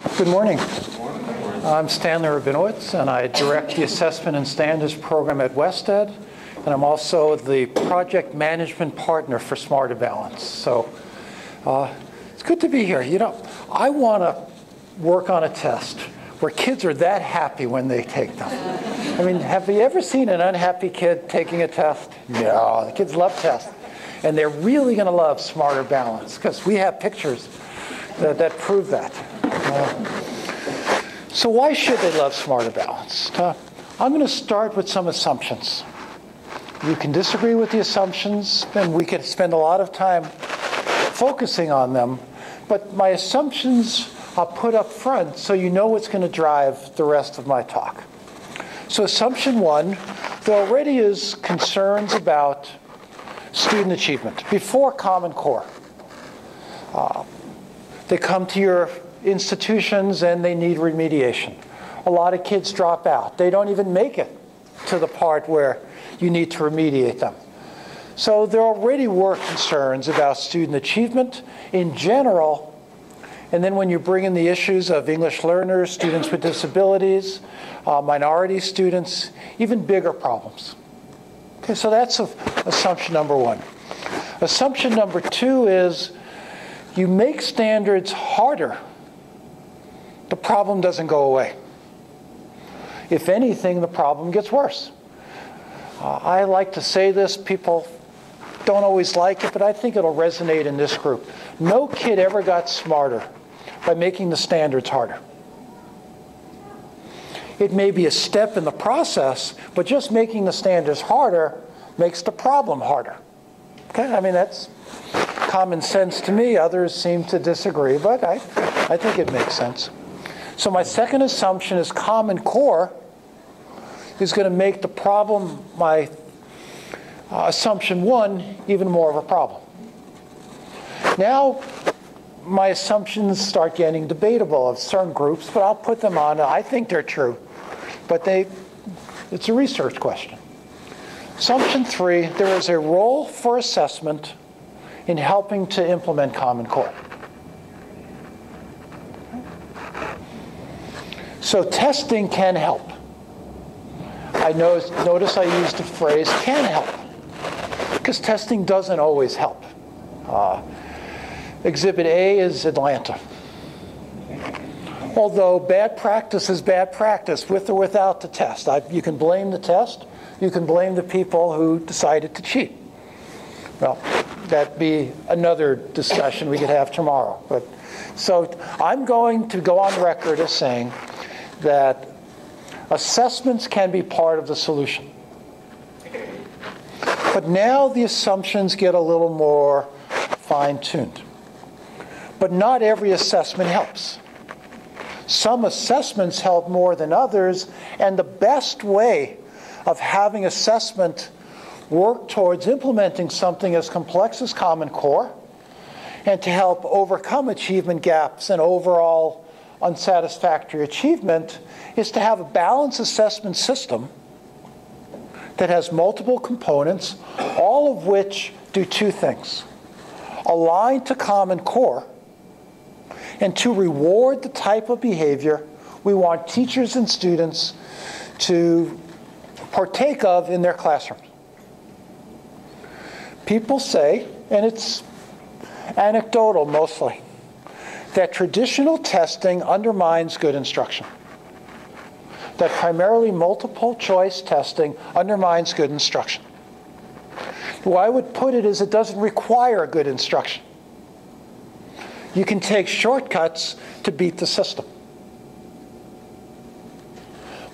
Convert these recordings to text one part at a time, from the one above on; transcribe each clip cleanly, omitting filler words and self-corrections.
Good morning. I'm Stanley Rabinowitz, and I direct the Assessment and Standards program at WestEd, and I'm also the project management partner for Smarter Balance. So it's good to be here. You know, I want to work on a test where kids are that happy when they take them. I mean, have you ever seen an unhappy kid taking a test? No, the kids love tests. And they're really going to love Smarter Balance, because we have pictures that prove that. So why should they love Smarter Balance? I'm going to start with some assumptions. You can disagree with the assumptions, and we could spend a lot of time focusing on them, but my assumptions I'll put up front so you know what's going to drive the rest of my talk. So assumption one, there already is concerns about student achievement before Common Core. They come to your institutions and they need remediation. A lot of kids drop out. They don't even make it to the part where you need to remediate them. So there already were concerns about student achievement in general. And then when you bring in the issues of English learners, students with disabilities, minority students, even bigger problems. Okay, so that's assumption number one. Assumption number two is you make standards harder, the problem doesn't go away. If anything, the problem gets worse. I like to say this, people don't always like it, but I think it'll resonate in this group. No kid ever got smarter by making the standards harder. It may be a step in the process, but just making the standards harder makes the problem harder. Okay, I mean, that's common sense to me. Others seem to disagree, but I think it makes sense. So my second assumption is Common Core is going to make the problem, my assumption one, even more of a problem. Now, my assumptions start getting debatable of certain groups, but I'll put them on. I think they're true, but it's a research question. Assumption three, there is a role for assessment in helping to implement Common Core. So testing can help. I notice I used the phrase can help, because testing doesn't always help. Exhibit A is Atlanta. Although bad practice is bad practice, with or without the test. You can blame the test. You can blame the people who decided to cheat. Well, that'd be another discussion we could have tomorrow. So I'm going to go on record as saying that assessments can be part of the solution. But now the assumptions get a little more fine-tuned. But not every assessment helps. Some assessments help more than others, and the best way of having assessment work towards implementing something as complex as Common Core and to help overcome achievement gaps and overall unsatisfactory achievement is to have a balanced assessment system that has multiple components, all of which do two things: align to Common Core and to reward the type of behavior we want teachers and students to partake of in their classrooms. People say, and it's anecdotal mostly, that traditional testing undermines good instruction. That primarily multiple choice testing undermines good instruction. The way I would put it is it doesn't require good instruction. You can take shortcuts to beat the system.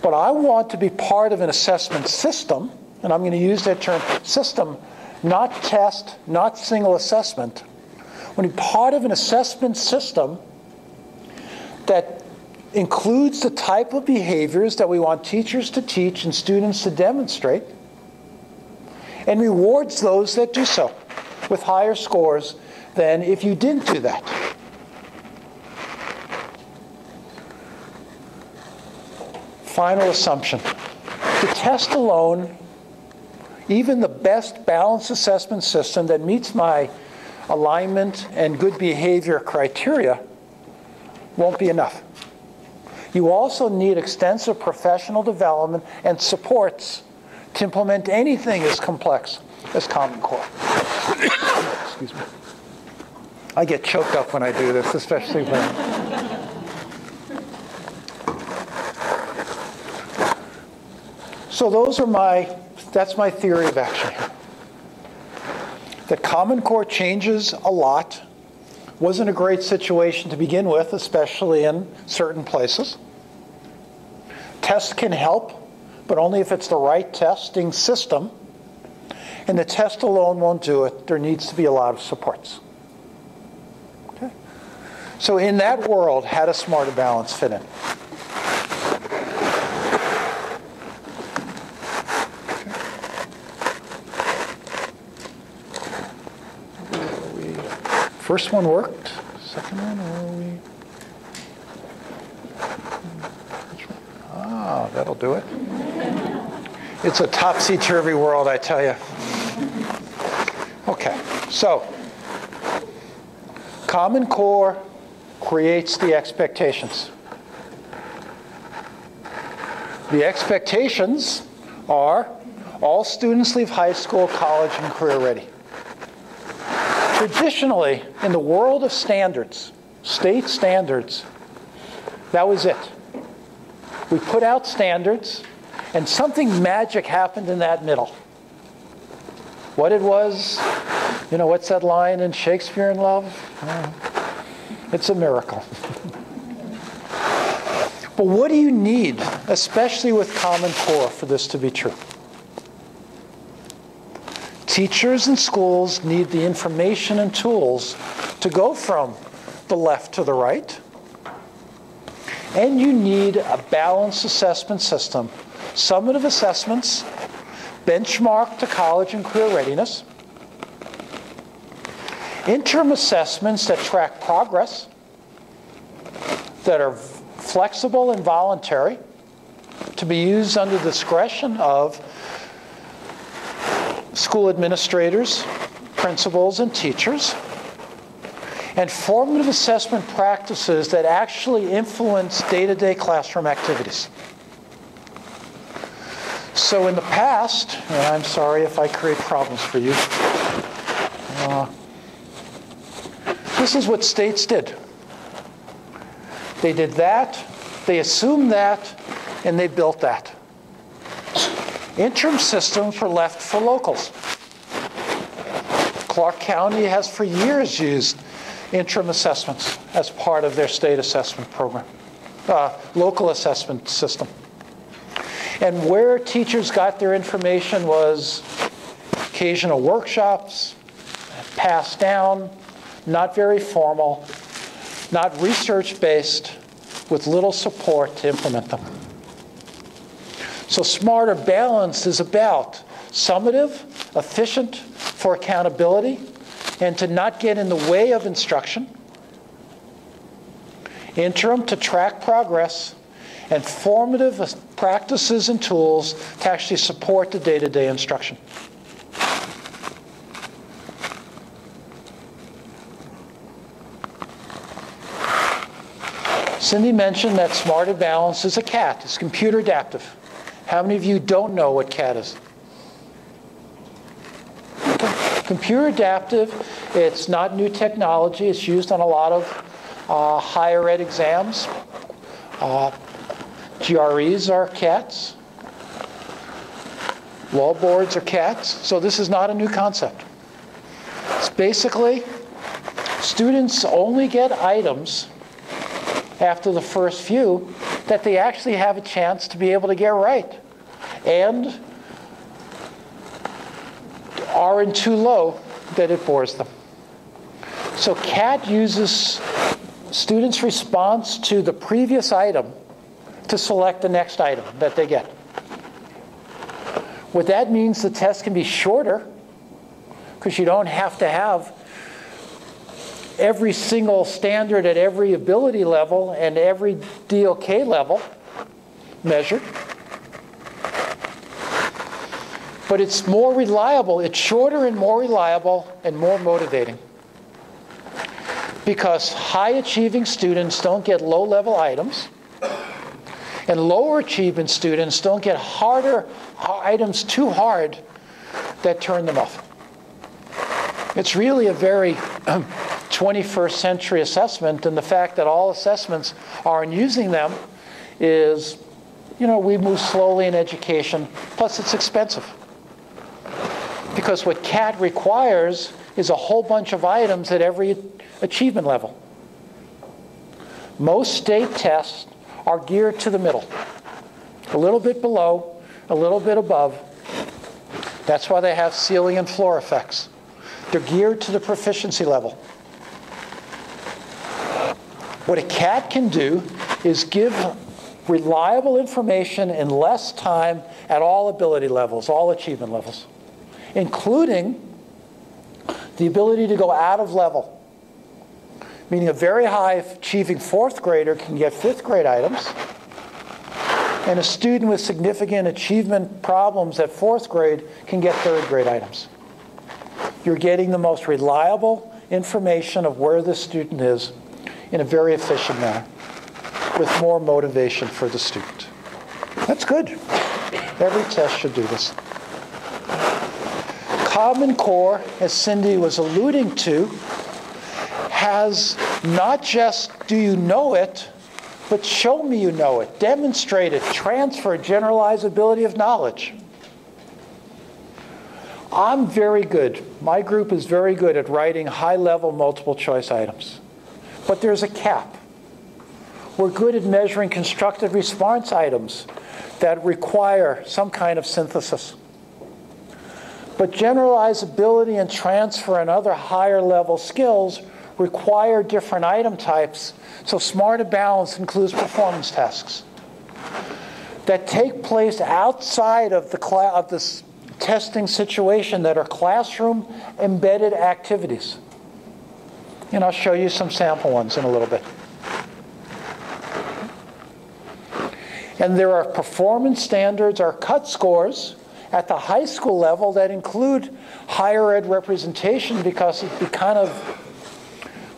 But I want to be part of an assessment system, and I'm going to use that term system, not test, not single assessment. I want to be part of an assessment system that includes the type of behaviors that we want teachers to teach and students to demonstrate, and rewards those that do so with higher scores than if you didn't do that. Final assumption. The test alone, even the best balanced assessment system that meets my alignment and good behavior criteria, won't be enough. You also need extensive professional development and supports to implement anything as complex as Common Core. Excuse me. I get choked up when I do this, especially when... So that's my theory of action here. That Common Core changes a lot. Wasn't a great situation to begin with, especially in certain places. Tests can help, but only if it's the right testing system. And the test alone won't do it. There needs to be a lot of supports. Okay? So in that world, how does Smarter Balance fit in? First one worked. Second one, where are we? Ah, that'll do it. It's a topsy-turvy world, I tell you. Okay, so Common Core creates the expectations. The expectations are all students leave high school, college, and career ready. Traditionally, in the world of standards, state standards, that was it. We put out standards, and something magic happened in that middle. What it was, you know, what's that line in Shakespeare in Love? It's a miracle. But what do you need, especially with Common Core, for this to be true? Teachers and schools need the information and tools to go from the left to the right. And you need a balanced assessment system. Summative assessments, benchmark to college and career readiness. Interim assessments that track progress, that are flexible and voluntary, to be used under discretion of school administrators, principals, and teachers, and formative assessment practices that actually influence day-to-day classroom activities. So in the past, and I'm sorry if I create problems for you, this is what states did. They did that, they assumed that, and they built that. Interim systems were left for locals. Clark County has for years used interim assessments as part of their state assessment program, local assessment system. And where teachers got their information was occasional workshops, passed down, not very formal, not research-based, with little support to implement them. So Smarter Balance is about summative, efficient for accountability, and to not get in the way of instruction. Interim to track progress, and formative practices and tools to actually support the day-to-day instruction. Cindy mentioned that Smarter Balance is a CAT. It's computer adaptive. How many of you don't know what CAT is? Computer adaptive, it's not new technology. It's used on a lot of higher ed exams. GREs are CATs. Law boards are CATs. So this is not a new concept. It's basically students only get items after the first few that they actually have a chance to be able to get right and aren't too low that it bores them. So CAT uses students' response to the previous item to select the next item that they get. What that means, the test can be shorter because you don't have to have every single standard at every ability level and every DOK level measured. But it's more reliable, it's shorter and more reliable and more motivating. Because high achieving students don't get low level items And lower achievement students don't get harder items too hard that turn them off. It's really a very 21st century assessment, and the fact that all assessments aren't using them is, we move slowly in education, plus it's expensive. Because what CAT requires is a whole bunch of items at every achievement level. Most state tests are geared to the middle. A little bit below, a little bit above. That's why they have ceiling and floor effects. They're geared to the proficiency level. What a CAT can do is give reliable information in less time at all ability levels, all achievement levels, including the ability to go out of level. Meaning a very high achieving fourth grader can get fifth grade items, and a student with significant achievement problems at fourth grade can get third grade items. You're getting the most reliable information of where the student is in a very efficient manner with more motivation for the student. That's good. Every test should do this. Common Core, as Cindy was alluding to, has not just do you know it, but show me you know it, demonstrate it, transfer generalizability of knowledge. I'm very good. My group is very good at writing high-level multiple choice items. But there's a cap. We're good at measuring constructed response items that require some kind of synthesis. But generalizability and transfer and other higher level skills require different item types, so Smart and Balanced includes performance tasks that take place outside of this testing situation that are classroom embedded activities. And I'll show you some sample ones in a little bit. And there are performance standards or cut scores at the high school level that include higher ed representation because it'd be kind of,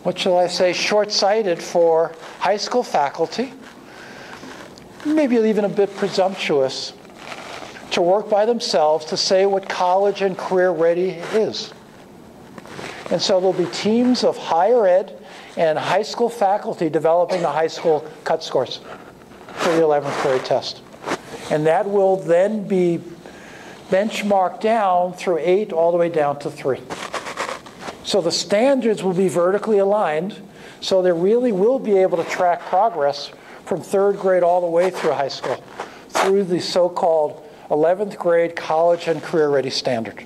what shall I say, short-sighted for high school faculty, maybe even a bit presumptuous, to work by themselves to say what college and career ready is. And so there'll be teams of higher ed and high school faculty developing the high school cut scores for the 11th grade test. And that will then be benchmarked down through 8 all the way down to 3. So the standards will be vertically aligned, so they really will be able to track progress from 3rd grade all the way through high school, through the so-called 11th grade college and career ready standard.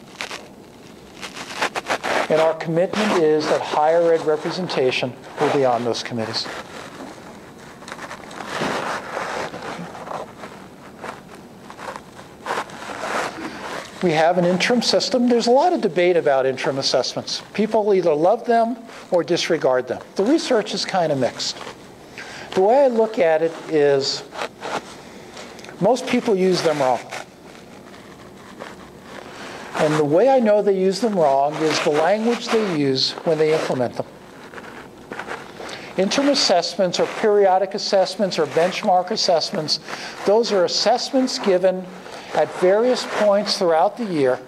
And our commitment is that higher ed representation will be on those committees. We have an interim system. There's a lot of debate about interim assessments. People either love them or disregard them. The research is kind of mixed. The way I look at it is most people use them wrong. And the way I know they use them wrong is the language they use when they implement them. Interim assessments or periodic assessments or benchmark assessments, those are assessments given at various points throughout the year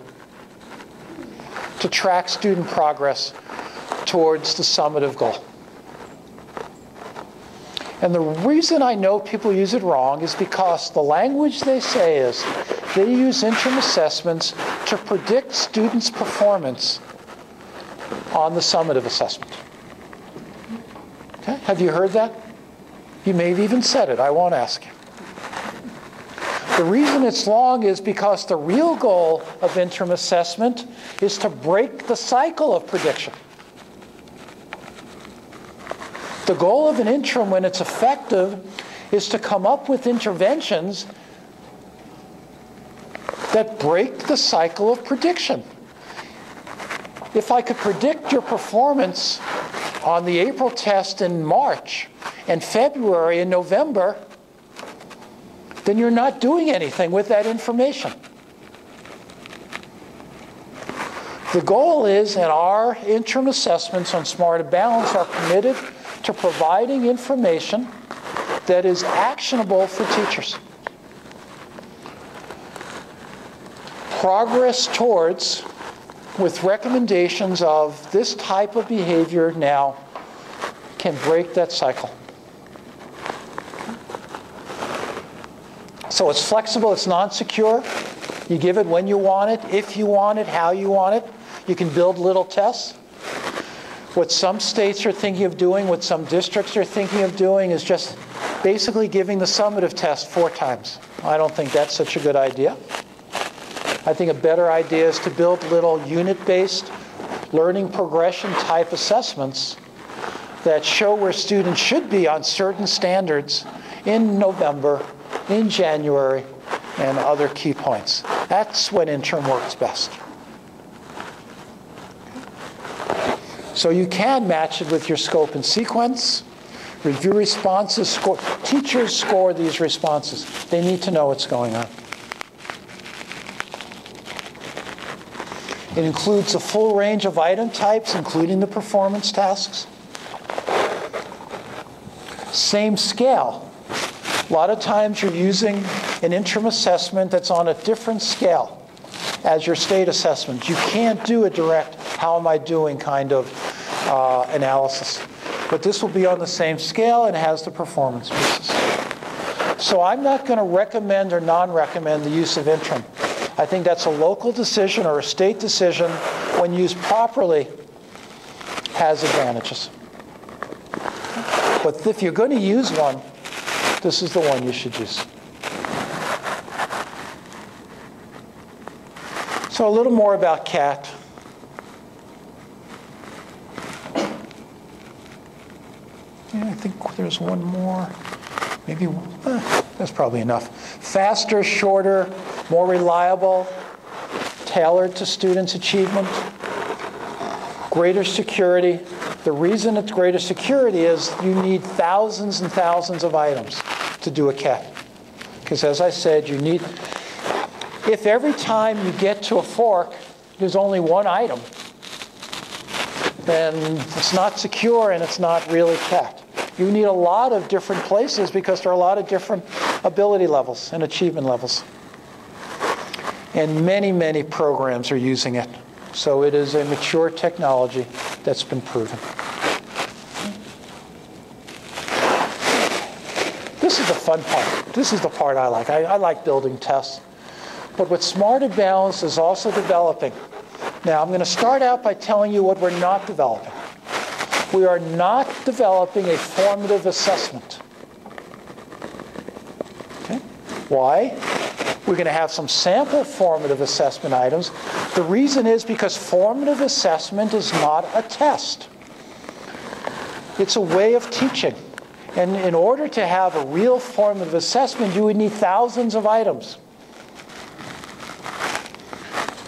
to track student progress towards the summative goal. And the reason I know people use it wrong is because the language they say is they use interim assessments to predict students' performance on the summative assessment. Okay? Have you heard that? You may have even said it. I won't ask you. The reason it's long is because the real goal of interim assessment is to break the cycle of prediction. The goal of an interim, when it's effective, is to come up with interventions that break the cycle of prediction. If I could predict your performance on the April test in March and February and November, then you're not doing anything with that information. The goal is, and our interim assessments on Smart and Balanced are committed to providing information that is actionable for teachers. Progress towards, with recommendations of this type of behavior now can break that cycle. So it's flexible, it's non-secure. You give it when you want it, if you want it, how you want it. You can build little tests. What some states are thinking of doing, what some districts are thinking of doing is just basically giving the summative test 4 times. I don't think that's such a good idea. I think a better idea is to build little unit-based learning progression type assessments that show where students should be on certain standards in November, in January, and other key points. That's when interim works best. So you can match it with your scope and sequence. Review responses. Score. Teachers score these responses. They need to know what's going on. It includes a full range of item types, including the performance tasks. Same scale. A lot of times you're using an interim assessment that's on a different scale as your state assessment. You can't do a direct, how am I doing kind of analysis. But this will be on the same scale and has the performance pieces. So I'm not going to recommend or non-recommend the use of interim. I think that's a local decision or a state decision, when used properly, has advantages. But if you're going to use one, this is the one you should use. So a little more about CAT. I think there's one more. Maybe that's probably enough. Faster, shorter, more reliable, tailored to students' achievement, greater security. The reason it's greater security is you need thousands and thousands of items to do a CAT. Because as I said, you need, if every time you get to a fork, there's only one item, then it's not secure and it's not really CAT. You need a lot of different places because there are a lot of different ability levels and achievement levels. And many, many programs are using it. So it is a mature technology that's been proven. This is the fun part. This is the part I like. I like building tests. But what Smart and Balanced is also developing. Now, I'm going to start out by telling you what we're not developing. We are not developing a formative assessment. Okay? Why? We're going to have some sample formative assessment items. The reason is because formative assessment is not a test. It's a way of teaching. And in order to have a real formative assessment, you would need thousands of items.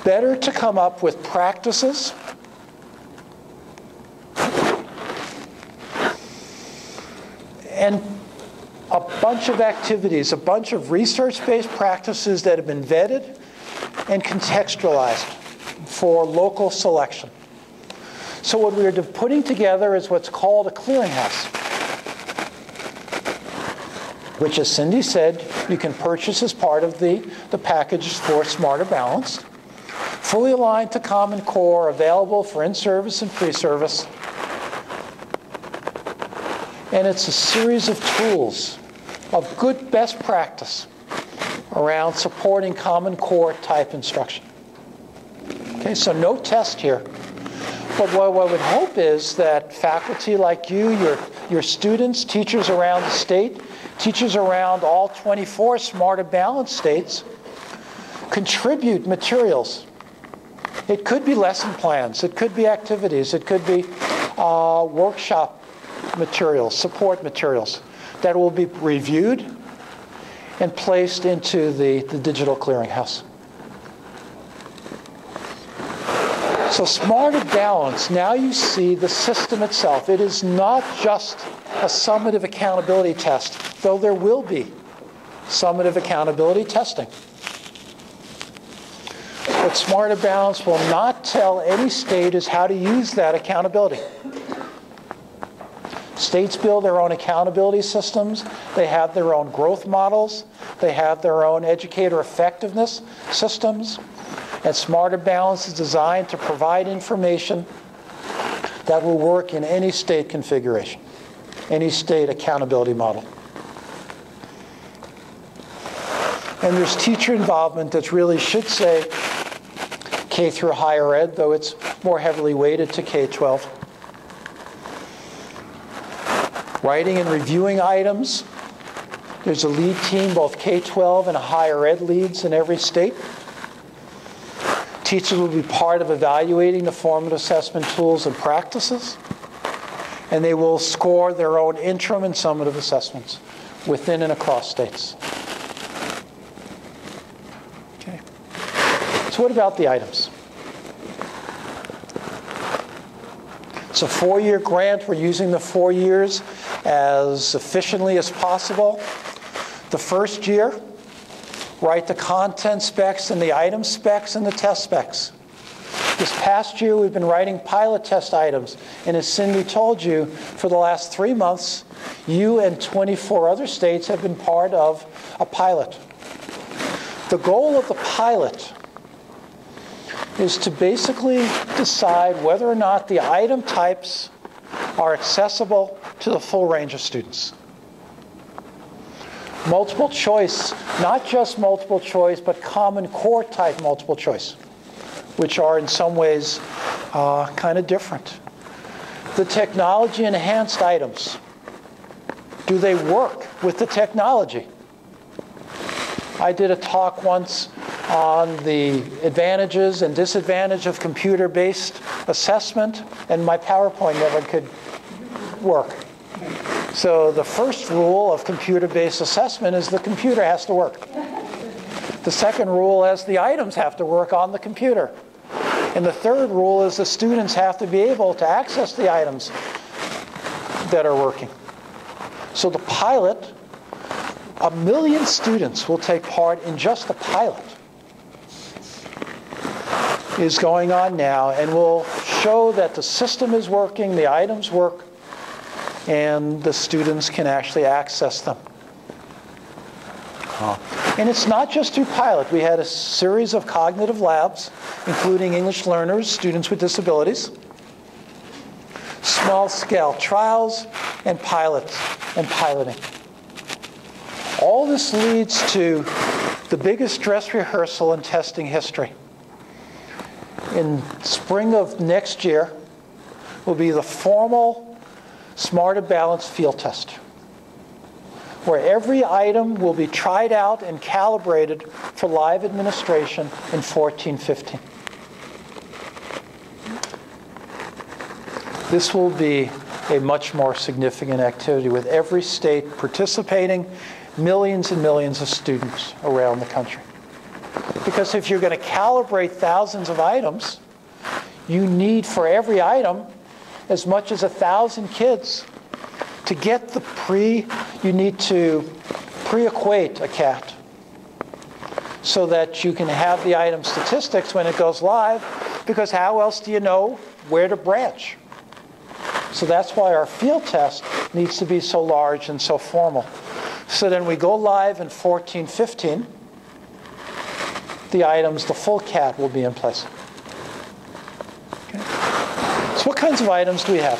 Better to come up with practices and a bunch of activities, a bunch of research-based practices that have been vetted and contextualized for local selection. So what we're putting together is what's called a clearinghouse, which, as Cindy said, you can purchase as part of the packages for Smart or Balanced, fully aligned to Common Core, available for in-service and pre-service. And it's a series of tools of good best practice around supporting Common Core type instruction. Okay, so no test here. But what I would hope is that faculty like you, your students, teachers around the state, teachers around all 24 Smart or Balanced states, contribute materials. It could be lesson plans, it could be activities, it could be workshop materials, support materials that will be reviewed and placed into the digital clearinghouse. So Smart or Balanced, now you see the system itself. It is not just a summative accountability test, though there will be summative accountability testing. What Smart or Balanced will not tell any state is how to use that accountability. States build their own accountability systems. They have their own growth models. They have their own educator effectiveness systems. And Smarter Balance is designed to provide information that will work in any state configuration, any state accountability model. And there's teacher involvement that really should say K through higher ed, though it's more heavily weighted to K-12. Writing and reviewing items. There's a lead team, both K-12 and higher ed leads in every state. Teachers will be part of evaluating the formative assessment tools and practices. And they will score their own interim and summative assessments within and across states. Okay. So what about the items? It's a 4-year grant. We're using the 4 years as efficiently as possible. The first year, write the content specs and the item specs and the test specs. This past year, we've been writing pilot test items. And as Cindy told you, for the last 3 months, you and 24 other states have been part of a pilot. The goal of the pilot is to basically decide whether or not the item types are accessible to the full range of students. Multiple choice, not just multiple choice, but Common Core type multiple choice, which are in some ways kind of different. The technology enhanced items, do they work with the technology? I did a talk once on the advantages and disadvantages of computer-based assessment, and my PowerPoint never could work. So the first rule of computer-based assessment is the computer has to work. The second rule is the items have to work on the computer. And the third rule is the students have to be able to access the items that are working. So the pilot, 1 million students will take part in just the pilot, is going on now, and will show that the system is working, the items work, and the students can actually access them. And it's not just through pilot. We had a series of cognitive labs, including English learners, students with disabilities, small-scale trials, and pilots and piloting. All this leads to the biggest dress rehearsal in testing history. In spring of next year will be the formal Smarter Balance field test, where every item will be tried out and calibrated for live administration in 14-15. This will be a much more significant activity with every state participating, millions and millions of students around the country. Because if you're going to calibrate thousands of items, you need for every item as much as 1,000 kids. To get the you need to pre-equate a cat so that you can have the item statistics when it goes live, because how else do you know where to branch? So that's why our field test needs to be so large and so formal. So then we go live in 14-15. The items, the full cat will be in place. Okay. So what kinds of items do we have?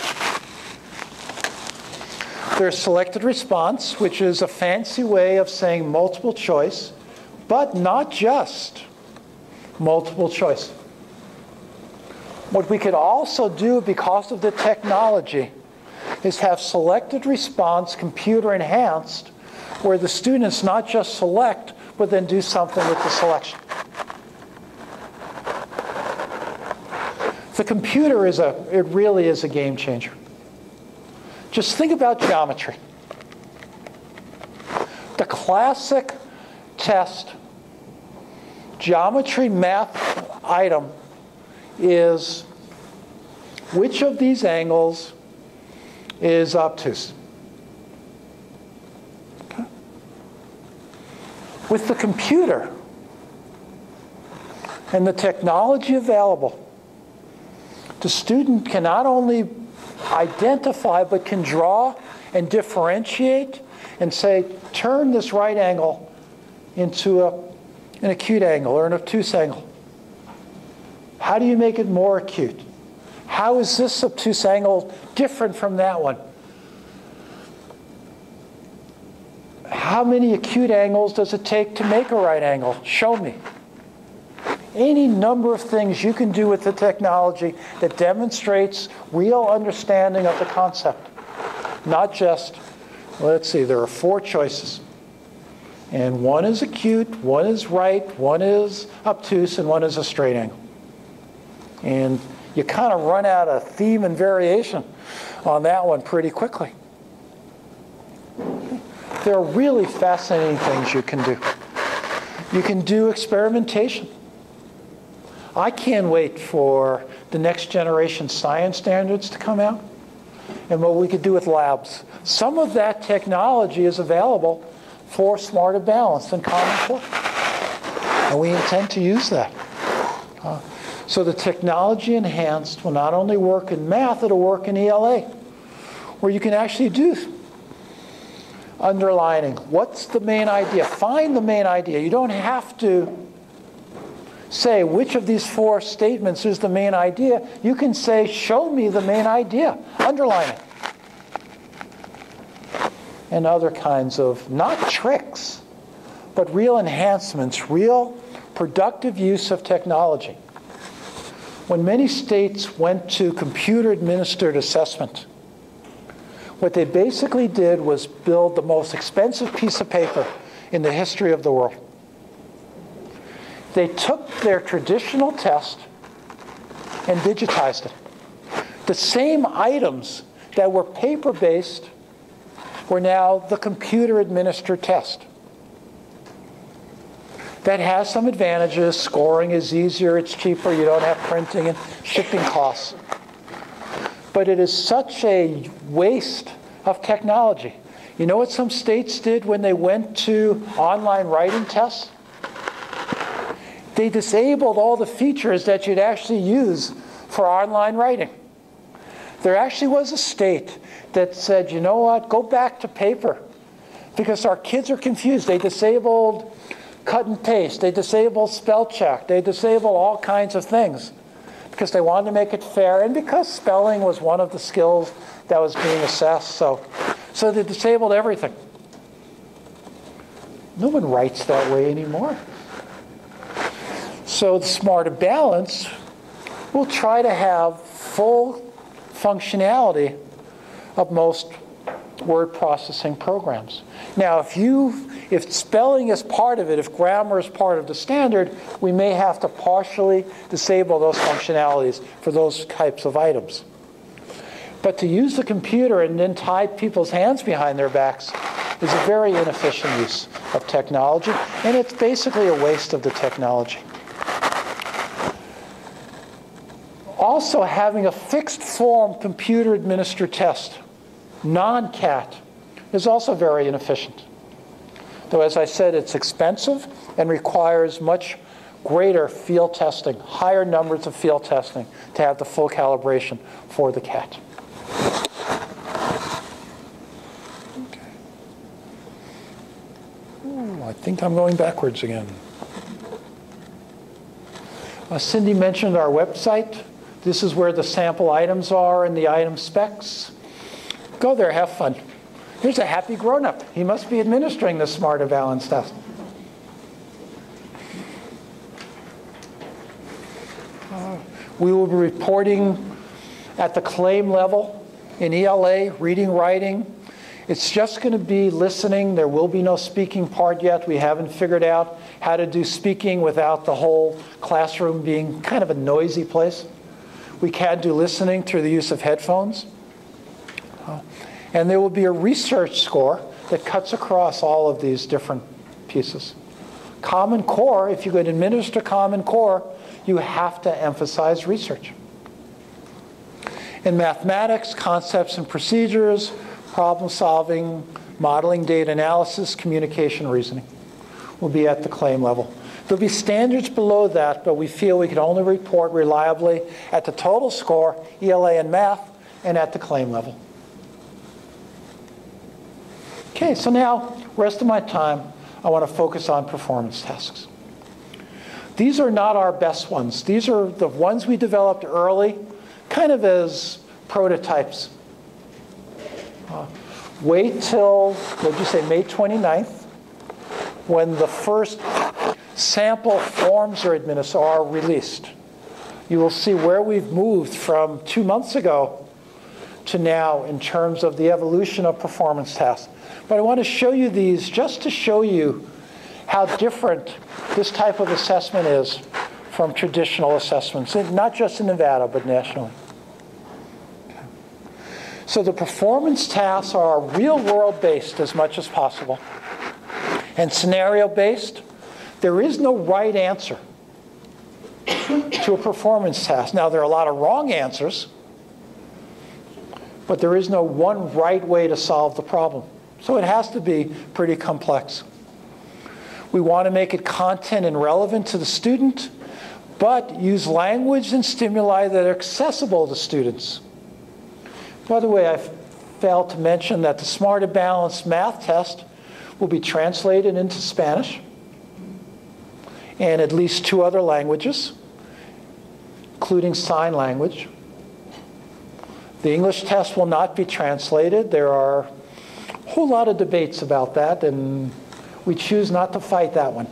There's selected response, which is a fancy way of saying multiple choice, but not just multiple choice. What we could also do, because of the technology, is have selected response computer enhanced, where the students not just select, but then do something with the selection. The computer it really is a game changer. Just think about geometry. The classic test geometry math item is which of these angles is obtuse. Okay. With the computer and the technology available, the student can not only identify but can draw and differentiate and say, turn this right angle into an acute angle or an obtuse angle. How do you make it more acute? How is this obtuse angle different from that one? How many acute angles does it take to make a right angle? Show me. Any number of things you can do with the technology that demonstrates real understanding of the concept. Not just, let's see, there are 4 choices. And one is acute, one is right, one is obtuse, and one is a straight angle. And you kind of run out of theme and variation on that one pretty quickly. There are really fascinating things you can do. You can do experimentation. I can't wait for the next generation science standards to come out and what we could do with labs. Some of that technology is available for smarter balance and Common Core. And we intend to use that. So the technology enhanced will not only work in math, it'll work in ELA, where you can actually do underlining. What's the main idea? Find the main idea. You don't have to say which of these 4 statements is the main idea. You can say, show me the main idea. Underline it. And other kinds of, not tricks, but real enhancements, real productive use of technology. When many states went to computer-administered assessment, what they basically did was build the most expensive piece of paper in the history of the world. They took their traditional test and digitized it. The same items that were paper-based were now the computer-administered test. That has some advantages. Scoring is easier, it's cheaper, you don't have printing and shipping costs. But it is such a waste of technology. You know what some states did when they went to online writing tests? They disabled all the features that you'd actually use for online writing. There actually was a state that said, you know what, go back to paper because our kids are confused. They disabled cut and paste. They disabled spell check. They disabled all kinds of things because they wanted to make it fair and because spelling was one of the skills that was being assessed. So they disabled everything. No one writes that way anymore. So the Smarter Balance will try to have full functionality of most word processing programs. Now, if spelling is part of it, if grammar is part of the standard, we may have to partially disable those functionalities for those types of items. But to use the computer and then tie people's hands behind their backs is a very inefficient use of technology, and it's basically a waste of the technology. Also, having a fixed form computer-administered test, non-CAT, is also very inefficient. Though, as I said, it's expensive and requires much greater field testing, higher numbers of field testing to have the full calibration for the CAT. Okay. Ooh, I think I'm going backwards again. Cindy mentioned our website. This is where the sample items are and the item specs. Go there, have fun. Here's a happy grown-up. He must be administering the Smarter Balance test. We will be reporting at the claim level in ELA, reading, writing. It's just going to be listening. There will be no speaking part yet. We haven't figured out how to do speaking without the whole classroom being kind of a noisy place. We can do listening through the use of headphones. And there will be a research score that cuts across all of these different pieces. Common Core, if you could administer Common Core, you have to emphasize research. In mathematics, concepts and procedures, problem solving, modeling, data analysis, communication, reasoning will be at the claim level. There'll be standards below that, but we feel we can only report reliably at the total score, ELA and math, and at the claim level. Okay, so now, rest of my time, I want to focus on performance tasks. These are not our best ones. These are the ones we developed early, kind of as prototypes. Wait till, what did you say, May 29th, when the first sample forms are released. You will see where we've moved from 2 months ago to now in terms of the evolution of performance tasks. But I want to show you these just to show you how different this type of assessment is from traditional assessments, not just in Nevada, but nationally. So the performance tasks are real-world based as much as possible. And scenario-based, there is no right answer to a performance task. Now, there are a lot of wrong answers, but there is no one right way to solve the problem. So it has to be pretty complex. We want to make it content and relevant to the student, but use language and stimuli that are accessible to students. By the way, I failed to mention that the Smart and Balanced math test will be translated into Spanish and at least 2 other languages, including sign language. The English test will not be translated. There are a whole lot of debates about that, and we choose not to fight that one.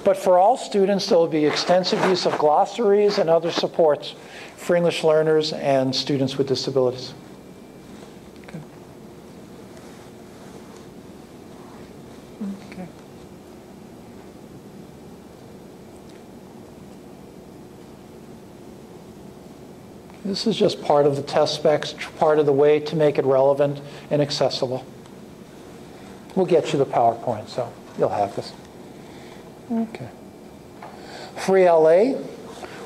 But for all students, there will be extensive use of glossaries and other supports for English learners and students with disabilities. Okay. Okay. This is just part of the test specs, part of the way to make it relevant and accessible. We'll get you the PowerPoint, so you'll have this. Okay. For LA,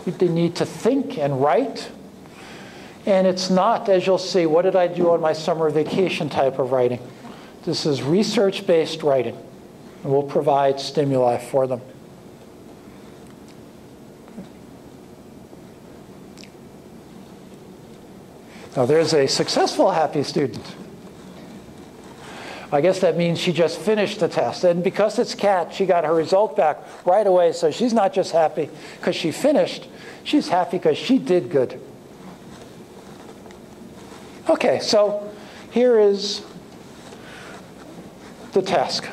they need to think and write. And it's not, as you'll see, what did I do on my summer vacation type of writing. This is research-based writing. And we'll provide stimuli for them. Now there's a successful happy student. I guess that means she just finished the test. And because it's Kat, she got her result back right away. So she's not just happy because she finished. She's happy because she did good. Okay, so here is the task.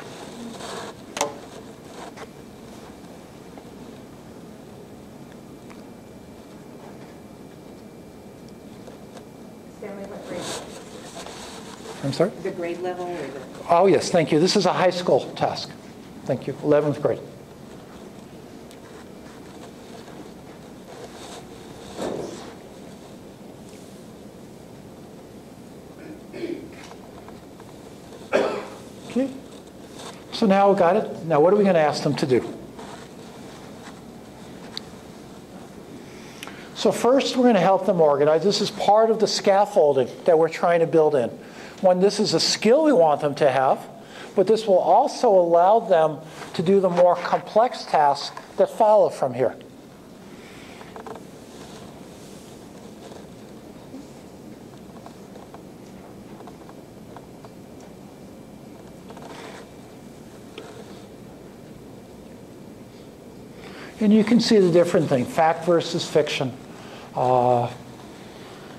Stanley, what grade? I'm sorry? The grade level or the... Oh, yes, thank you. This is a high school task. Thank you. 11th grade. Okay. So now we got it. Now what are we going to ask them to do? So first we're going to help them organize. This is part of the scaffolding that we're trying to build in. One, this is a skill we want them to have, but this will also allow them to do the more complex tasks that follow from here. And you can see the different thing, fact versus fiction,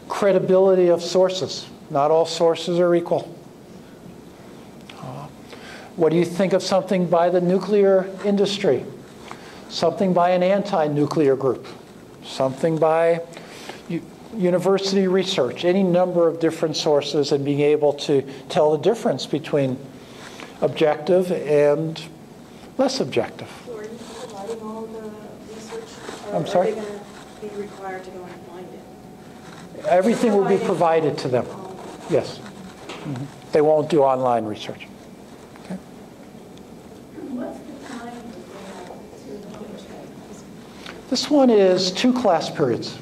credibility of sources. Not all sources are equal. What do you think of something by the nuclear industry? Something by an anti-nuclear group? Something by university research? Any number of different sources, and being able to tell the difference between objective and less objective. So are you providing all the research? I'm sorry? Are they going to be required to go and find it? Everything will be provided to them. Yes. Mm-hmm. They won't do online research. Okay. What's the time that they have to understand? This one is 2 class periods.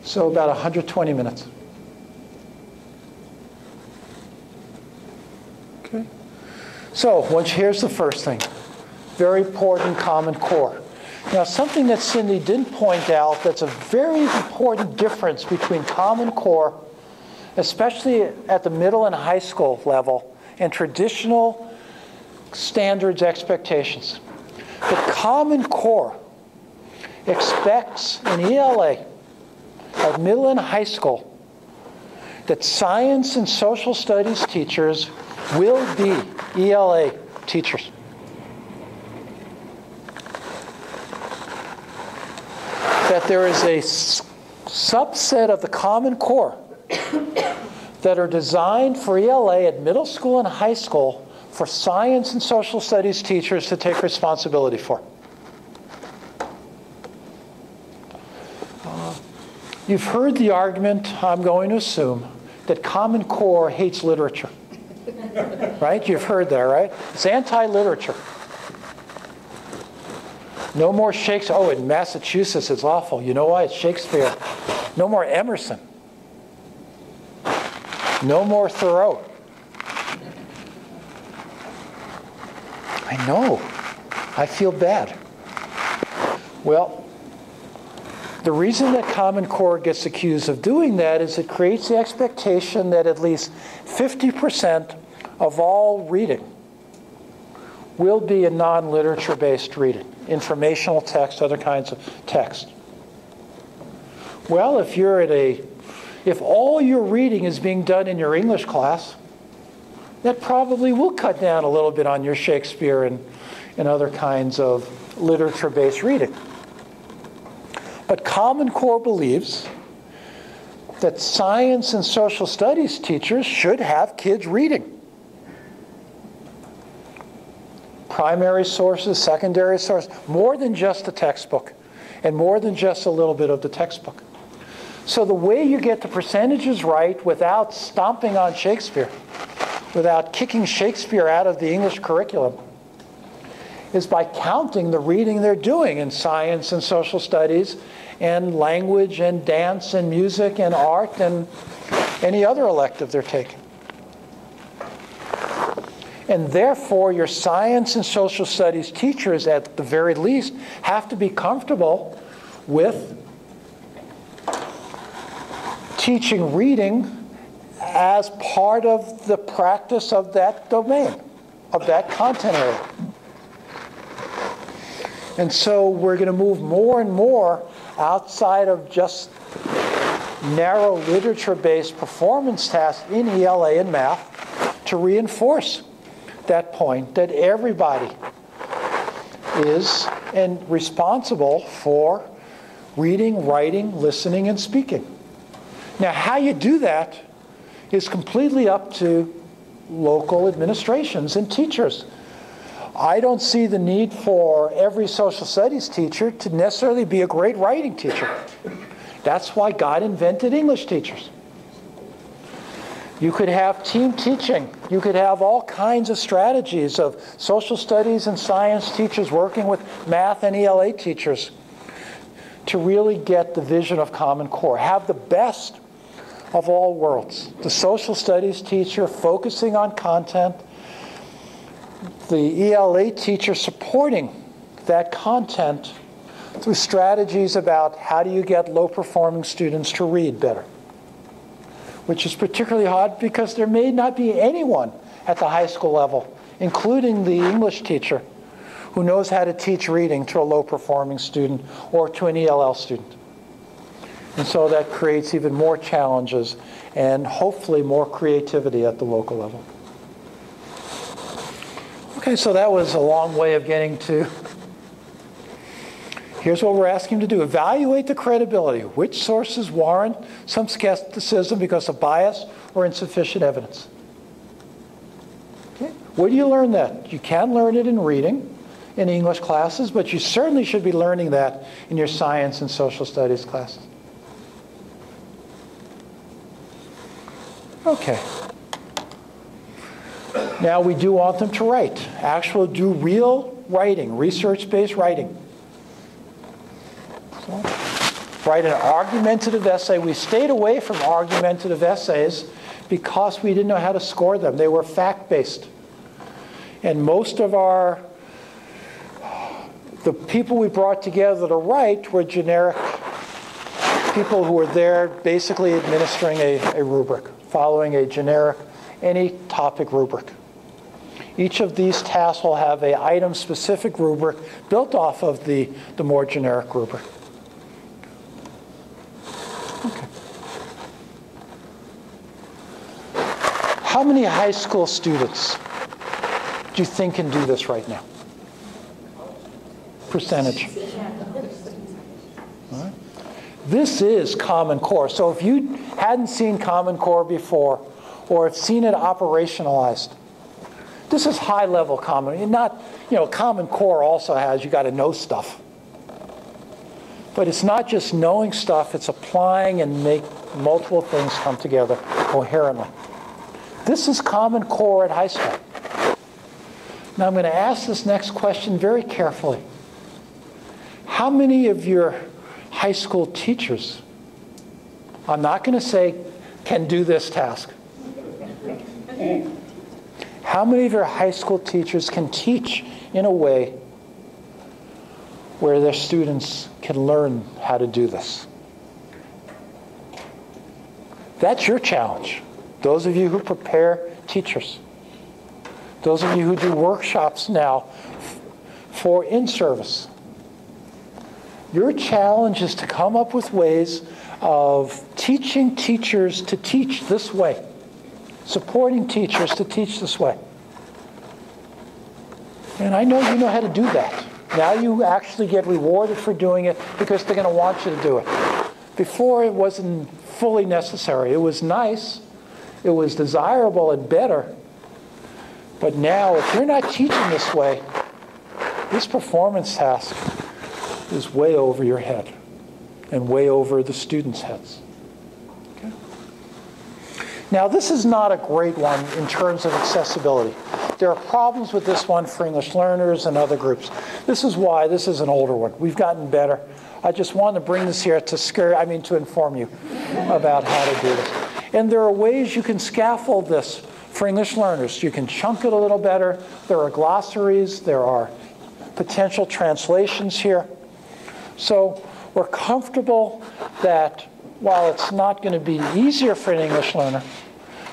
So about 120 minutes. Okay. So here's the first thing. Very important Common Core. Now, something that Cindy didn't point out that's a very important difference between Common Core, especially at the middle and high school level, and traditional standards expectations. The Common Core expects in ELA at middle and high school that science and social studies teachers will be ELA teachers. That there is a subset of the Common Core that are designed for ELA at middle school and high school for science and social studies teachers to take responsibility for. You've heard the argument, I'm going to assume, that Common Core hates literature. Right? You've heard that, right? It's anti-literature. No more Shakespeare. Oh, in Massachusetts, it's awful. You know why? It's Shakespeare. No more Emerson. No more Thoreau. I know. I feel bad. Well, the reason that Common Core gets accused of doing that is it creates the expectation that at least 50% of all reading will be a non-literature-based reading, informational text, other kinds of text. Well, if all your reading is being done in your English class, that probably will cut down a little bit on your Shakespeare and other kinds of literature-based reading. But Common Core believes that science and social studies teachers should have kids reading. Primary sources, secondary sources, more than just the textbook, and more than just a little bit of the textbook. So the way you get the percentages right without stomping on Shakespeare, without kicking Shakespeare out of the English curriculum, is by counting the reading they're doing in science and social studies and language and dance and music and art and any other elective they're taking. And therefore, your science and social studies teachers, at the very least, have to be comfortable with teaching reading as part of the practice of that domain, of that content area. And so we're going to move more and more outside of just narrow literature-based performance tasks in ELA and math to reinforce that point that everybody is responsible for reading, writing, listening, and speaking. Now, how you do that is completely up to local administrations and teachers. I don't see the need for every social studies teacher to necessarily be a great writing teacher. That's why God invented English teachers. You could have team teaching. You could have all kinds of strategies of social studies and science teachers working with math and ELA teachers to really get the vision of Common Core. Have the best of all worlds. The social studies teacher focusing on content, the ELA teacher supporting that content through strategies about how do you get low-performing students to read better, which is particularly hard because there may not be anyone at the high school level, including the English teacher, who knows how to teach reading to a low-performing student or to an ELL student. And so that creates even more challenges and hopefully more creativity at the local level. Okay, so that was a long way of getting to, here's what we're asking him to do. Evaluate the credibility. Which sources warrant some skepticism because of bias or insufficient evidence? Okay. Where do you learn that? You can learn it in reading in English classes, but you certainly should be learning that in your science and social studies classes. Okay. Now we do want them to write. Do real writing, research-based writing. So, write an argumentative essay. We stayed away from argumentative essays because we didn't know how to score them. They were fact-based. And most of our The people we brought together to the right were generic people who were there basically administering a rubric, following a generic, any topic rubric. Each of these tasks will have an item-specific rubric built off of the more generic rubric. Okay. How many high school students do you think can do this right now? Percentage. All right. This is Common Core. So if you hadn't seen Common Core before, or have seen it operationalized, this is high-level Common. Not, Common Core also has, you got to know stuff. But it's not just knowing stuff, it's applying and make multiple things come together coherently. This is Common Core at high school. Now I'm going to ask this next question very carefully. How many of your high school teachers, I'm not going to say can do this task. How many of your high school teachers can teach in a way where their students can learn how to do this? That's your challenge. Those of you who prepare teachers. Those of you who do workshops now for in-service. Your challenge is to come up with ways of teaching teachers to teach this way. Supporting teachers to teach this way. And I know you know how to do that. Now you actually get rewarded for doing it because they're going to want you to do it. Before it wasn't fully necessary. It was nice. It was desirable and better. But now if you're not teaching this way, this performance task is way over your head and way over the students' heads. Okay? Now, this is not a great one in terms of accessibility. There are problems with this one for English learners and other groups. This is why this is an older one. We've gotten better. I just wanted to bring this here to inform you about how to do this. And there are ways you can scaffold this for English learners. You can chunk it a little better. There are glossaries. There are potential translations here. So we're comfortable that while it's not going to be easier for an English learner,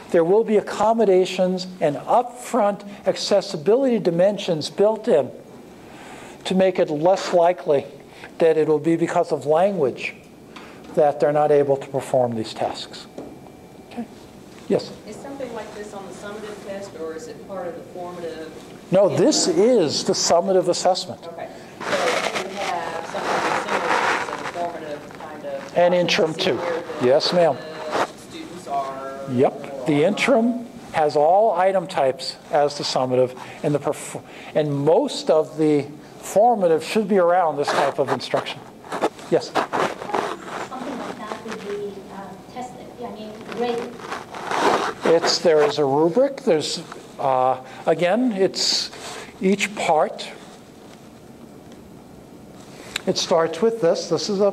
there will be accommodations and upfront accessibility dimensions built in to make it less likely that it will be because of language that they're not able to perform these tasks. Okay. Yes? Is something like this on the summative test, or is it part of the formative? No, this is the summative assessment. Okay. So you have something similar to the formative kind of... And interim too. Yes, ma'am. Students are... Yep. The interim has all item types as the summative, and most of the formative should be around this type of instruction. Yes? Something like that would be tested, graded. There is a rubric. There's, again, it's each part. It starts with this. This is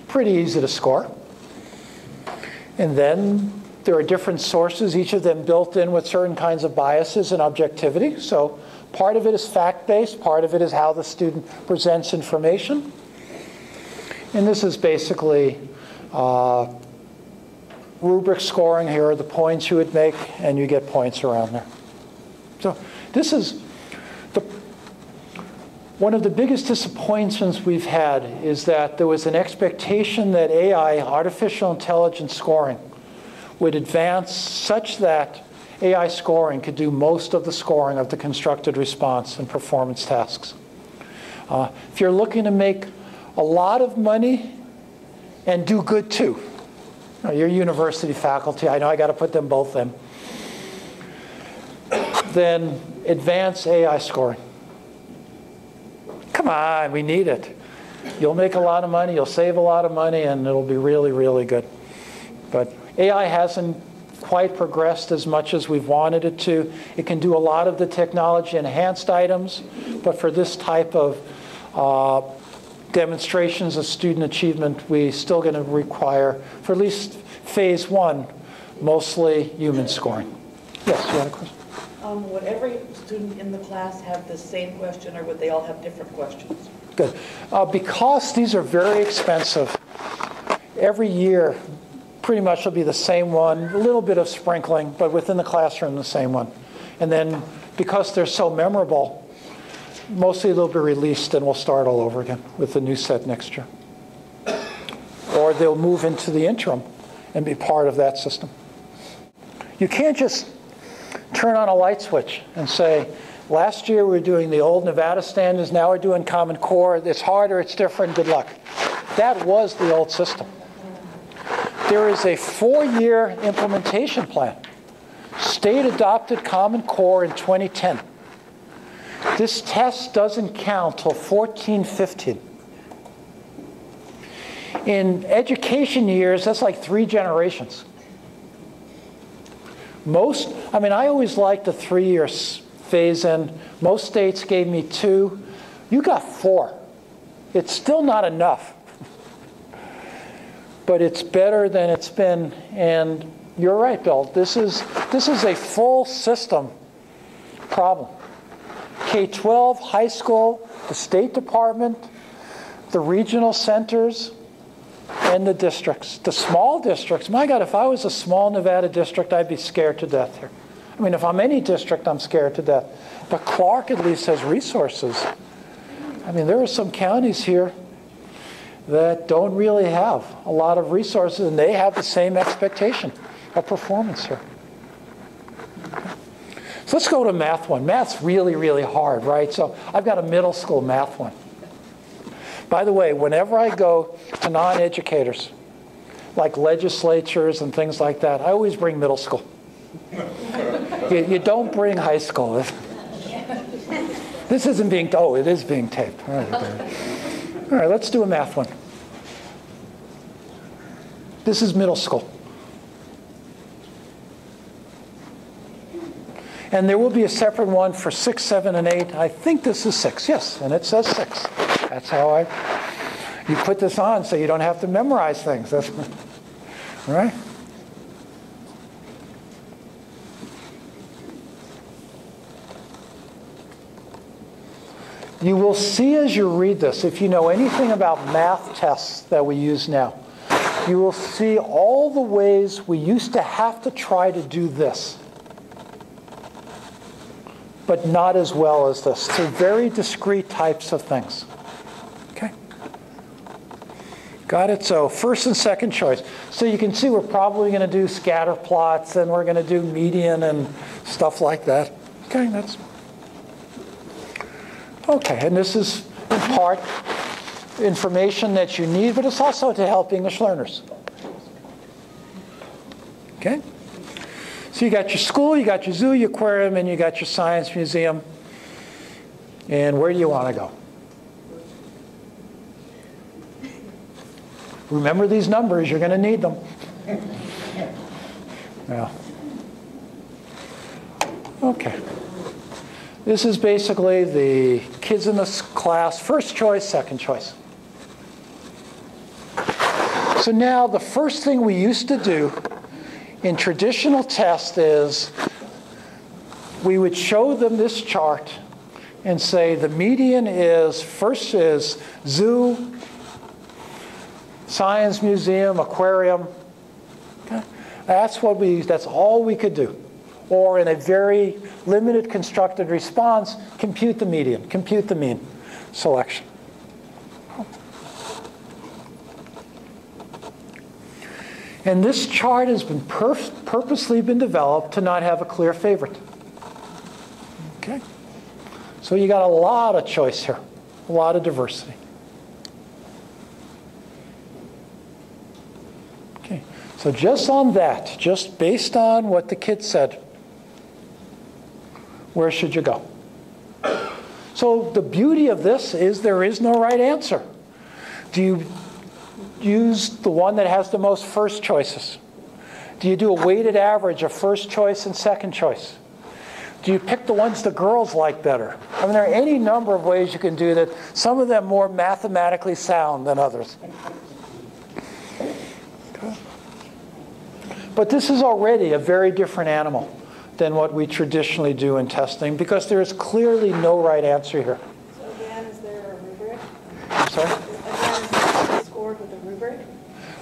pretty easy to score. And then there are different sources, each of them built in with certain kinds of biases and objectivity. So part of it is fact-based, part of it is how the student presents information. And this is basically rubric scoring. Here are the points you would make, and you get points around there. So this is one of the biggest disappointments we've had is that there was an expectation that AI, artificial intelligence scoring, would advance such that AI scoring could do most of the scoring of the constructed response and performance tasks. If you're looking to make a lot of money and do good too, you're university faculty, I know I got to put them both in, then advance AI scoring. Come on, we need it. You'll make a lot of money, you'll save a lot of money, and it'll be really, really good. But AI hasn't quite progressed as much as we've wanted it to. It can do a lot of the technology-enhanced items, but for this type of demonstrations of student achievement, we're still going to require, for at least phase one, mostly human scoring. Yes, you had a question? Would every student in the class have the same question, or would they all have different questions? Good. Because these are very expensive, every year pretty much will be the same one, a little bit of sprinkling, but within the classroom the same one. And then because they're so memorable, mostly they'll be released and we'll start all over again with the new set next year. Or they'll move into the interim and be part of that system. You can't just turn on a light switch and say, last year we were doing the old Nevada standards, now we're doing Common Core. It's harder, it's different, good luck. That was the old system. There is a 4-year implementation plan. State adopted Common Core in 2010. This test doesn't count till 14, 15. In education years, that's like 3 generations. I always liked the 3-year phase in. Most states gave me 2. You got 4. It's still not enough. But it's better than it's been. And you're right, Bill. This is a full system problem. K-12, high school, the State Department, the regional centers, and the districts. The small districts, my God, if I was a small Nevada district, I'd be scared to death here. I mean, if I'm any district, I'm scared to death. But Clark at least has resources. I mean, there are some counties here that don't really have a lot of resources, and they have the same expectation of performance here. Okay. So let's go to Math 1. Math's really, really hard, right? So I've got a middle school Math 1. By the way, whenever I go to non-educators, like legislatures and things like that, I always bring middle school. You don't bring high school. This isn't being, oh, it is being taped. All right, let's do a Math 1. This is middle school. And there will be a separate one for 6, 7, and 8. I think this is 6, yes, and it says 6. That's how you put this on so you don't have to memorize things. That's, all right? You will see as you read this, if you know anything about math tests that we use now, you will see all the ways we used to have to try to do this, but not as well as this. So very discrete types of things. Okay? Got it? So first and second choice. So you can see we're probably going to do scatter plots, and we're going to do median and stuff like that. Okay, that's... Okay, and this is in part information that you need, but it's also to help English learners. Okay? So you got your school, you got your zoo, your aquarium, and you got your science museum. And where do you want to go? Remember these numbers, you're going to need them. Yeah. Okay. This is basically the kids in this class, first choice, second choice. So now the first thing we used to do in traditional tests is we would show them this chart and say the median is, first is zoo, science museum, aquarium. Okay? That's all we could do. Or in a very limited constructed response, compute the median, compute the mean selection. And this chart has been purposely been developed to not have a clear favorite. Okay? So you got a lot of choice here, a lot of diversity. Okay, so just on that, just based on what the kid said, where should you go? So the beauty of this is there is no right answer. Do you use the one that has the most first choices? Do you do a weighted average of first choice and second choice? Do you pick the ones the girls like better? I mean, there are any number of ways you can do that, some of them more mathematically sound than others. Okay. But this is already a very different animal than what we traditionally do in testing, because there is clearly no right answer here. So again, is there a rubric? I'm sorry? Again, is it scored with a rubric?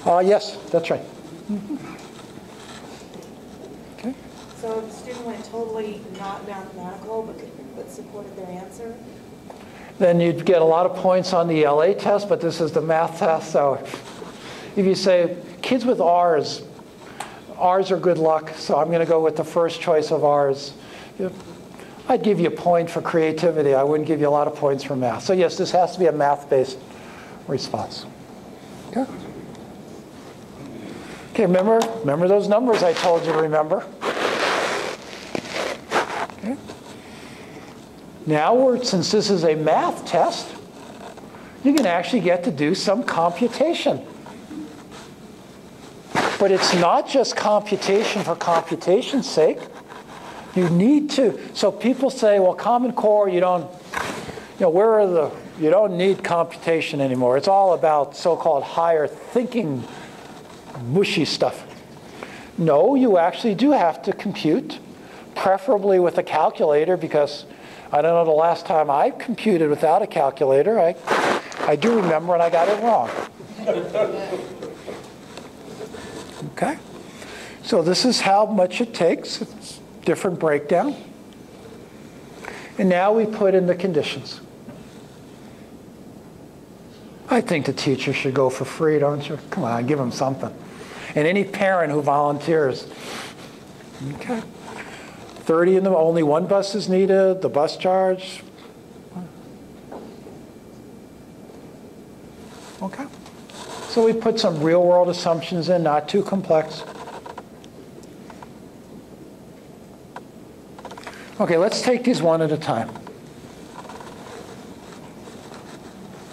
Yes, that's right. Okay. So if the student went totally not mathematical but supported their answer? Then you'd get a lot of points on the LA test, but this is the math test. So if you say kids with R's are good luck, so I'm going to go with the first choice of R's. I'd give you a point for creativity. I wouldn't give you a lot of points for math. So yes, this has to be a math-based response. Okay. Okay, remember those numbers I told you to remember. Okay. Now, since this is a math test, you can actually get to do some computation. But it's not just computation for computation's sake. You need to. So people say, well, Common Core, you don't need computation anymore. It's all about so-called higher thinking, mushy stuff. No, you actually do have to compute, preferably with a calculator, because I don't know the last time I computed without a calculator. I do remember, and I got it wrong. Okay? So this is how much it takes. It's different breakdown. And now we put in the conditions. I think the teacher should go for free, don't you? Come on, give them something. And any parent who volunteers. Okay. 30 in them, only one bus is needed, the bus charge. Okay. So we put some real world assumptions in, not too complex. Okay, let's take these one at a time.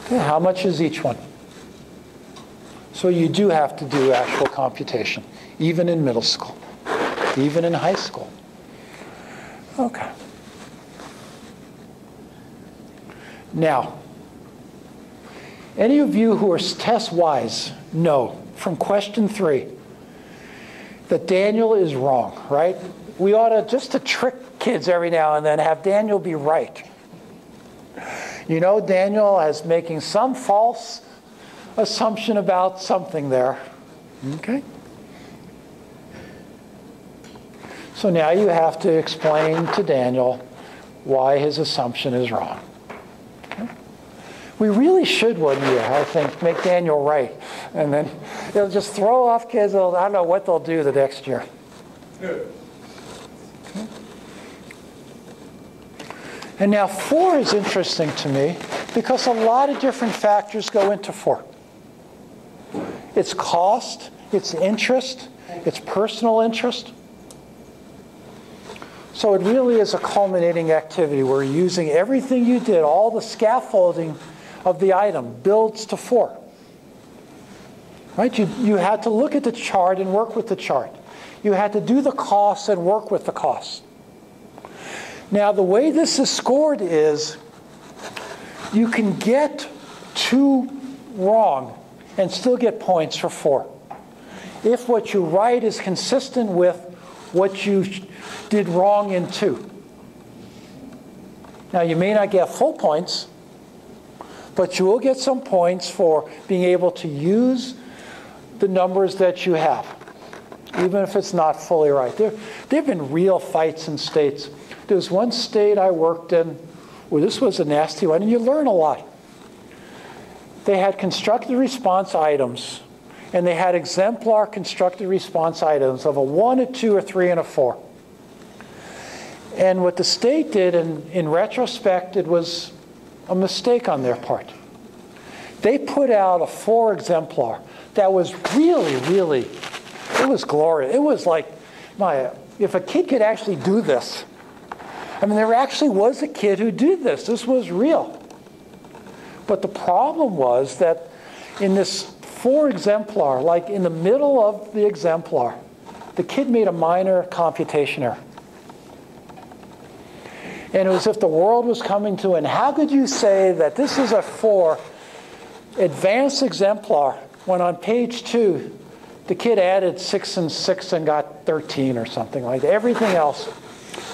Okay, how much is each one? So you do have to do actual computation, even in middle school, even in high school. Okay. Now, any of you who are test-wise know from question 3 that Daniel is wrong, right? We ought to, just to trick kids every now and then, have Daniel be right. You know Daniel as making some false assumption about something there. Okay? So now you have to explain to Daniel why his assumption is wrong. Okay? We really should one year, I think, make Daniel right. And then it'll just throw off kids. I don't know what they'll do the next year. Okay? And now 4 is interesting to me because a lot of different factors go into 4. It's cost, it's interest, it's personal interest. So it really is a culminating activity. We're using everything you did, all the scaffolding of the item builds to 4. Right? You had to look at the chart and work with the chart. You had to do the costs and work with the costs. Now, the way this is scored is you can get 2 wrong and still get points for 4. If what you write is consistent with what you did wrong in 2. Now, you may not get full points, but you will get some points for being able to use the numbers that you have, even if it's not fully right. There have been real fights in states. There was one state I worked in where this was a nasty one, and you learn a lot. They had constructed response items, and they had exemplar constructed response items of a 1, a 2, a 3, and a 4. And what the state did, in retrospect, it was a mistake on their part. They put out a 4 exemplar that was really, really, it was glorious. It was like, if a kid could actually do this. I mean, there actually was a kid who did this. This was real. But the problem was that in this 4 exemplar, like in the middle of the exemplar, the kid made a minor computation error. And it was as if the world was coming to an end. How could you say that this is a 4 advanced exemplar when on page 2, the kid added 6 and 6 and got 13 or something like that? Everything else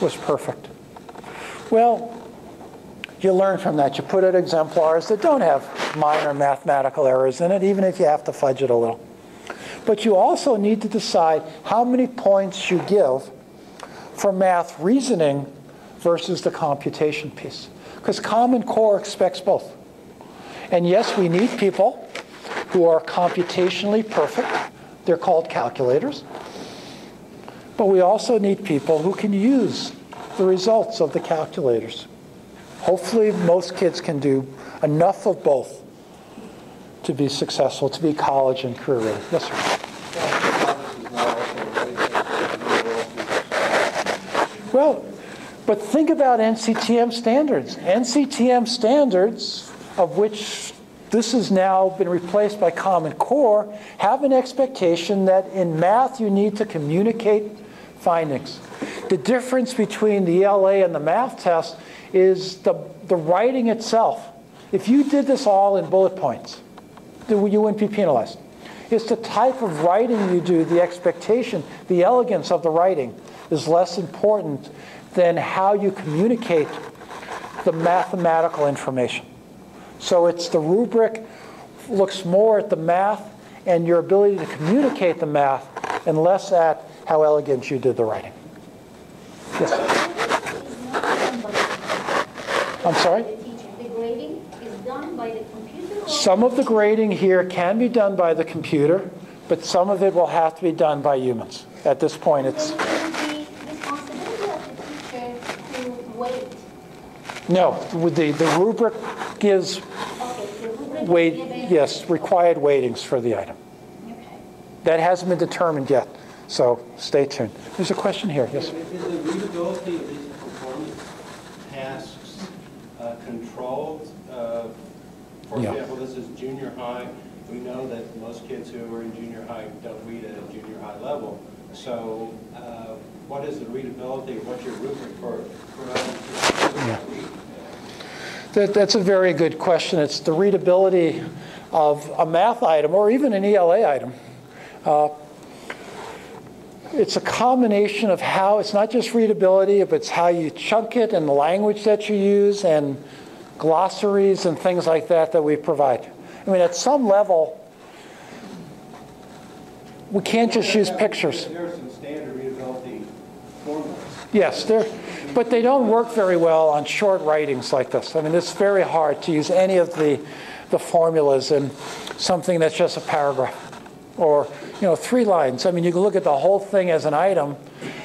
was perfect. Well, you learn from that. You put in exemplars that don't have minor mathematical errors in it, even if you have to fudge it a little. But you also need to decide how many points you give for math reasoning versus the computation piece. Because Common Core expects both. And yes, we need people who are computationally perfect. They're called calculators. But we also need people who can use the results of the calculators. Hopefully, most kids can do enough of both to be successful, to be college and career ready. Yes, sir. Well, but think about NCTM standards. NCTM standards, of which this has now been replaced by Common Core, have an expectation that in math you need to communicate findings. The difference between the ELA and the math test is the writing itself. If you did this all in bullet points, you wouldn't be penalized. It's the type of writing you do, the expectation, the elegance of the writing is less important than how you communicate the mathematical information. So it's the rubric looks more at the math and your ability to communicate the math and less at how elegant you did the writing. Yes? I'm sorry? The grading is done by the computer? Some of the grading here can be done by the computer, but some of it will have to be done by humans. At this point, it's... Then it would be responsibility of the teacher to weight. No, the rubric gives required weightings for the item. Okay. That hasn't been determined yet, so stay tuned. There's a question here. Yes. Is the readability of these performance tasks controlled? For example, this is junior high. We know that most kids who are in junior high don't read at a junior high level. So what is the readability? What's your rubric for That's a very good question. It's the readability of a math item or even an ELA item. It's a combination of how, it's not just readability, but it's how you chunk it and the language that you use and glossaries and things like that we provide. I mean, at some level, we can't just use pictures. There are some standard readability formulas. Yes, but they don't work very well on short writings like this. I mean, it's very hard to use any of the formulas in something that's just a paragraph or 3 lines. I mean, you can look at the whole thing as an item,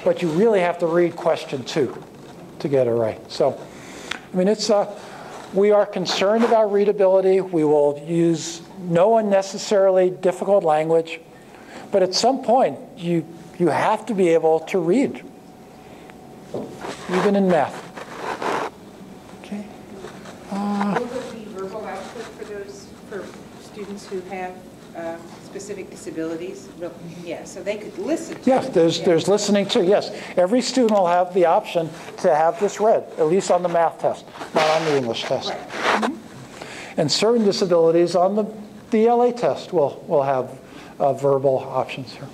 but you really have to read question 2 to get it right. So, I mean, we are concerned about readability. We will use no unnecessarily difficult language, but at some point, you have to be able to read, even in math. Okay. Will there be verbal output for students who have specific disabilities? Well, yeah, so they could listen to Yes, it. there's listening too. Yes, every student will have the option to have this read, at least on the math test, not on the English test. Right. Mm-hmm. And certain disabilities on the ELA test will have verbal options here.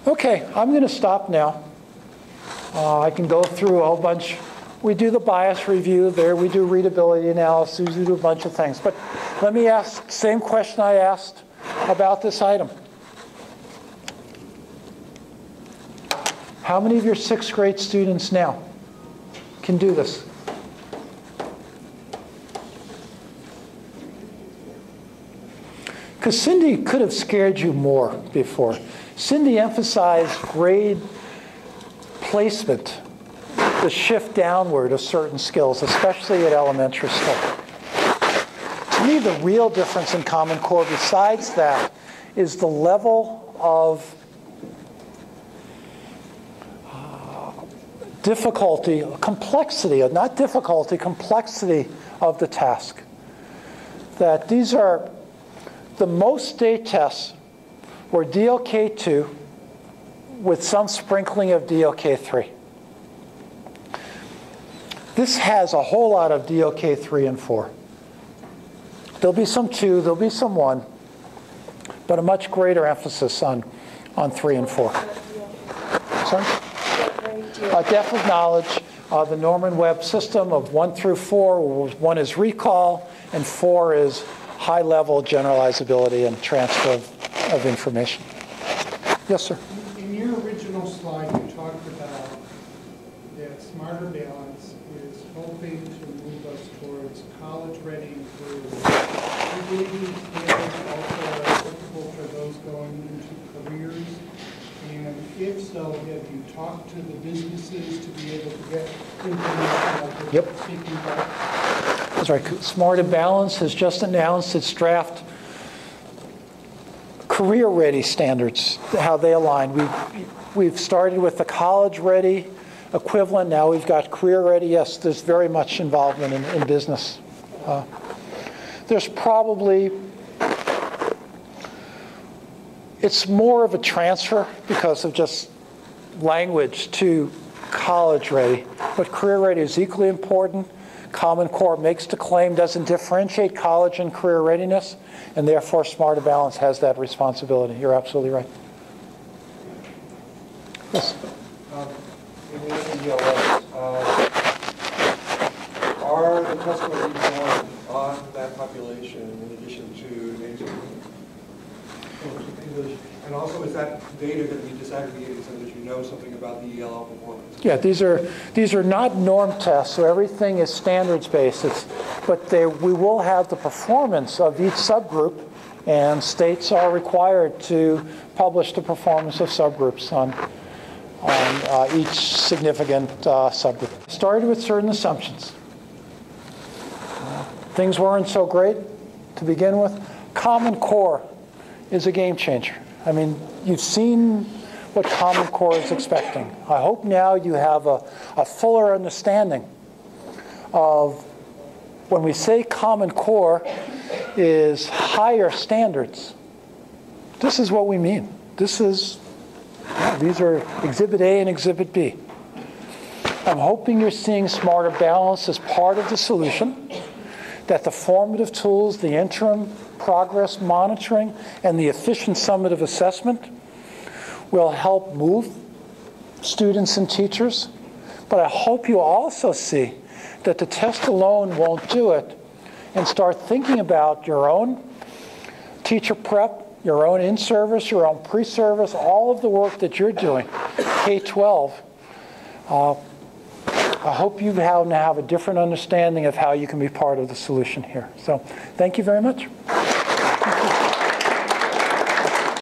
Okay, I'm going to stop now. I can go through a whole bunch. We do the bias review there. We do readability analysis. We do a bunch of things. But let me ask the same question I asked about this item. How many of your 6th grade students now can do this? Because Cindy could have scared you more before. Cindy emphasized grade placement, the shift downward of certain skills, especially at elementary school. To me, the real difference in Common Core, besides that, is the level of difficulty, complexity, not difficulty, complexity of the task. That these are the most state tests were DLK2 with some sprinkling of DLK3. This has a whole lot of DLK3 and 4. There'll be some 2, there'll be some 1, but a much greater emphasis on 3 and 4. Sorry? Depth of knowledge, the Norman Webb system of 1 through 4, 1 is recall, and 4 is high-level generalizability and transfer of information. Yes, sir? In your original slide, you talked about that Smarter Balance is hoping to move us towards college-ready careers. Do you believe these standards also are applicable for those going into careers? And if so, have you talked to the businesses to be able to get information like you're Yep. speaking about? That's right. Smarter Balance has just announced its draft career-ready standards, how they align. We've started with the college-ready equivalent. Now we've got career-ready. Yes, there's very much involvement in business. There's probably, it's more of a transfer because of just language to college-ready, but career-ready is equally important. Common Core makes the claim, doesn't differentiate college and career readiness, and therefore Smarter Balance has that responsibility. You're absolutely right. Yes? In the ELS, are the tests going to be done on that population in addition to native English? And also, is that data going to be disaggregated so that you know something about the ELL performance? Yeah, these are not norm tests, so everything is standards-based. But we will have the performance of each subgroup, and states are required to publish the performance of subgroups on each significant subgroup. Started with certain assumptions. Things weren't so great to begin with. Common Core is a game changer. I mean, you've seen what Common Core is expecting. I hope now you have a fuller understanding of when we say Common Core is higher standards. This is what we mean. These are Exhibit A and Exhibit B. I'm hoping you're seeing Smarter Balance as part of the solution, that the formative tools, the interim progress monitoring, and the efficient summative assessment will help move students and teachers. But I hope you also see that the test alone won't do it, and start thinking about your own teacher prep, your own in-service, your own pre-service, all of the work that you're doing, K-12. I hope you now have a different understanding of how you can be part of the solution here. So thank you very much.